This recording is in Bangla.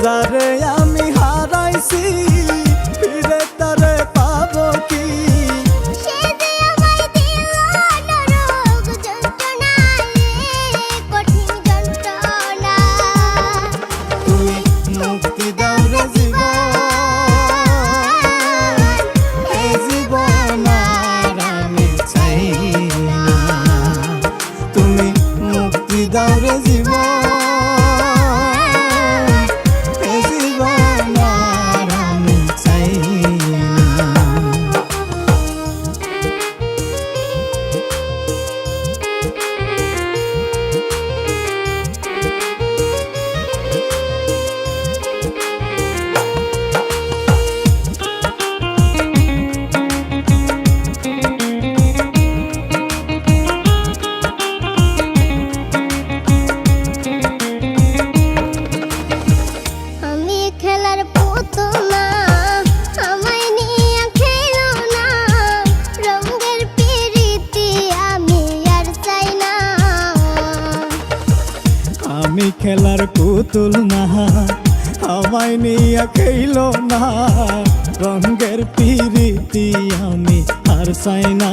যারে আমি হারাইছি ফিরে তারে পাবো কি? সে যে আমায় দিল নরক যন্ত্রণা রে কঠিন যন্ত্রণা। তুই মুক্তি দাও রে জীবন, এই জীবন আর আমি চাই না। তুমি মুক্তি দাও রে জীবন, খেলার পুতুল না আমায় নিয়ে খেলো না, রঙের পিরিতি আমি আর চাই না। আমি খেলার পুতুল না আমায় নিয়ে খেলো না, রঙের পিরিতি আমি আর চাই না।